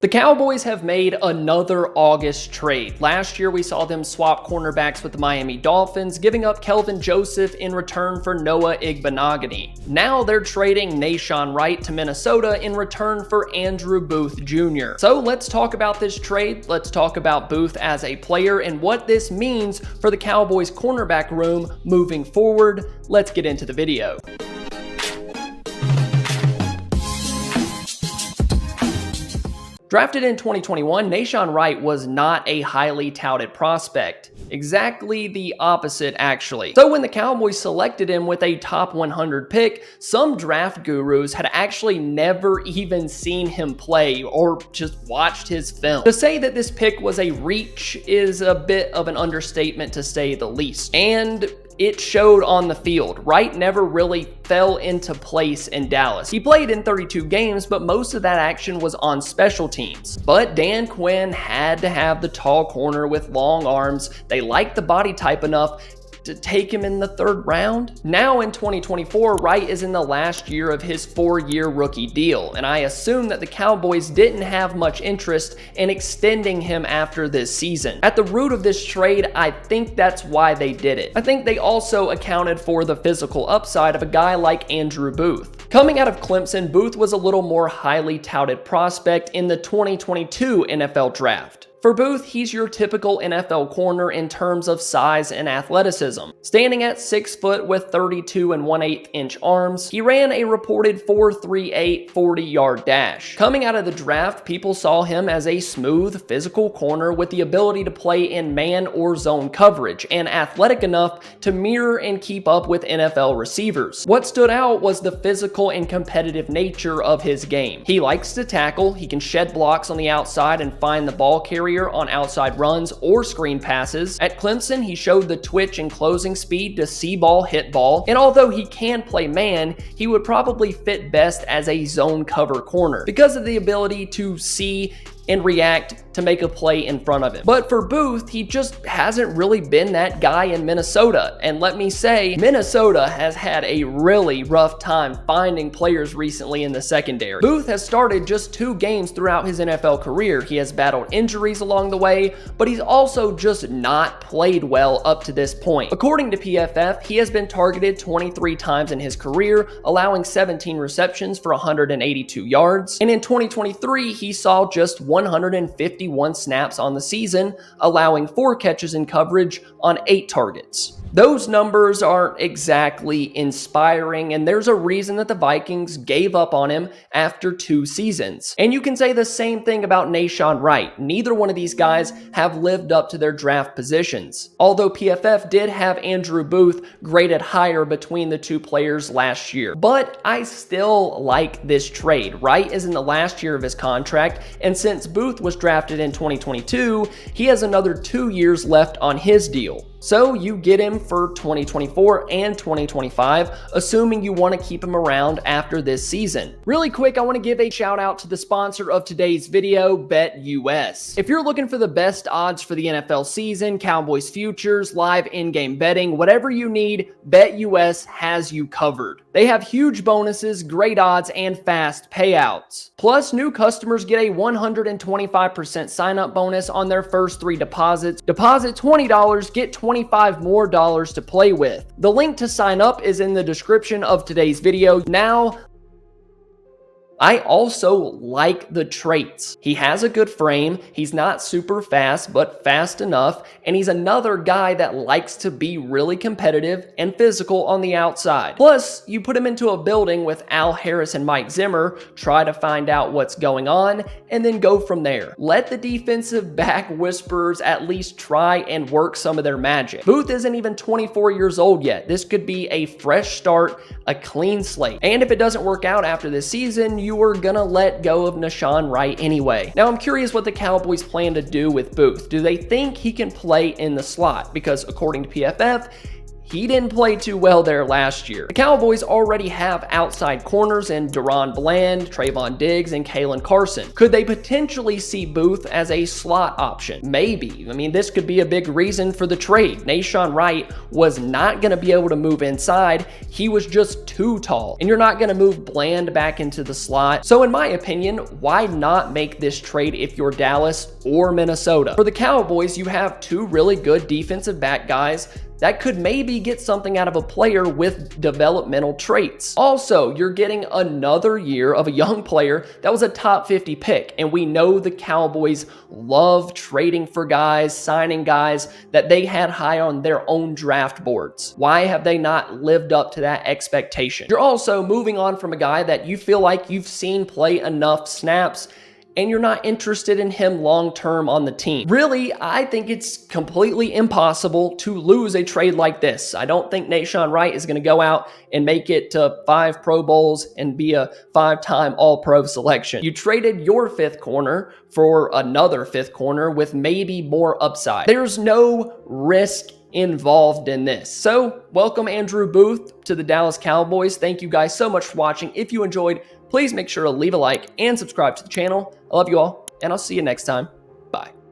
The Cowboys have made another August trade. Last year, we saw them swap cornerbacks with the Miami Dolphins, giving up Kelvin Joseph in return for Noah Igbenogany. Now they're trading Nahshon Wright to Minnesota in return for Andrew Booth Jr. So let's talk about this trade. Let's talk about Booth as a player and what this means for the Cowboys cornerback room moving forward. Let's get into the video. Drafted in 2021, Nahshon Wright was not a highly touted prospect. Exactly the opposite, actually. So when the Cowboys selected him with a top 100 pick, some draft gurus had actually never even seen him play or just watched his film. To say that this pick was a reach is a bit of an understatement, to say the least. And it showed on the field. Wright never really fell into place in Dallas. He played in 32 games, but most of that action was on special teams. But Dan Quinn had to have the tall corner with long arms. They liked the body type enough to take him in the third round. Now in 2024, Wright is in the last year of his 4-year rookie deal, and I assume that the Cowboys didn't have much interest in extending him after this season. At the root of this trade, I think that's why they did it. I think they also accounted for the physical upside of a guy like Andrew Booth. Coming out of Clemson, Booth was a little more highly touted prospect in the 2022 NFL Draft. For Booth, he's your typical NFL corner in terms of size and athleticism. Standing at 6 foot with 32 1/8 inch arms, he ran a reported 4.38 40-yard dash. Coming out of the draft, people saw him as a smooth, physical corner with the ability to play in man or zone coverage and athletic enough to mirror and keep up with NFL receivers. What stood out was the physical and competitive nature of his game. He likes to tackle, he can shed blocks on the outside and find the ball carrier on outside runs or screen passes. At Clemson, he showed the twitch and closing speed to see ball, hit ball, and although he can play man, he would probably fit best as a zone cover corner because of the ability to see and react to make a play in front of him. But for Booth, he just hasn't really been that guy in Minnesota. And let me say, Minnesota has had a really rough time finding players recently in the secondary. Booth has started just 2 games throughout his NFL career. He has battled injuries along the way, but he's also just not played well up to this point. According to PFF, he has been targeted 23 times in his career, allowing 17 receptions for 182 yards. And in 2023, he saw just 151 snaps on the season, allowing 4 catches in coverage on 8 targets. Those numbers aren't exactly inspiring, and there's a reason that the Vikings gave up on him after 2 seasons. And you can say the same thing about Nahshon Wright. Neither one of these guys have lived up to their draft positions. Although PFF did have Andrew Booth graded higher between the 2 players last year. But I still like this trade. Wright is in the last year of his contract, and since Booth was drafted in 2022, he has another 2 years left on his deal. So you get him for 2024 and 2025, assuming you want to keep him around after this season. Really quick, I want to give a shout out to the sponsor of today's video, BetUS. If you're looking for the best odds for the NFL season, Cowboys futures, live in-game betting, whatever you need, BetUS has you covered. They have huge bonuses, great odds, and fast payouts. Plus, new customers get a 125% sign-up bonus on their first 3 deposits. Deposit $20, get $25 more to play with. The link to sign up is in the description of today's video. Now, I also like the traits. He has a good frame, he's not super fast, but fast enough, and he's another guy that likes to be really competitive and physical on the outside. Plus, you put him into a building with Al Harris and Mike Zimmer, try to find out what's going on, and then go from there. Let the defensive back whisperers at least try and work some of their magic. Booth isn't even 24 years old yet. This could be a fresh start, a clean slate. And if it doesn't work out after this season, you are gonna let go of Nahshon Wright anyway. Now, I'm curious what the Cowboys plan to do with Booth. Do they think he can play in the slot? Because according to PFF, He didn't play too well there last year. The Cowboys already have outside corners in Deron Bland, Trayvon Diggs, and Kalen Carson. Could they potentially see Booth as a slot option? Maybe. I mean, this could be a big reason for the trade. Nahshon Wright was not going to be able to move inside. He was just too tall. And you're not going to move Bland back into the slot. So in my opinion, why not make this trade if you're Dallas or Minnesota? For the Cowboys, you have two really good defensive back guys that could maybe get something out of a player with developmental traits. Also, you're getting another year of a young player that was a top 50 pick, and we know the Cowboys love trading for guys, signing guys that they had high on their own draft boards. Why have they not lived up to that expectation? You're also moving on from a guy that you feel like you've seen play enough snaps, and you're not interested in him long-term on the team. Really, I think it's completely impossible to lose a trade like this. I don't think Nahshon Wright is going to go out and make it to 5 Pro Bowls and be a 5-time All-Pro selection. You traded your 5th corner for another 5th corner with maybe more upside. There's no risk involved in this. So, welcome Andrew Booth to the Dallas Cowboys. Thank you guys so much for watching. If you enjoyed, please make sure to leave a like and subscribe to the channel. I love you all, and I'll see you next time. Bye.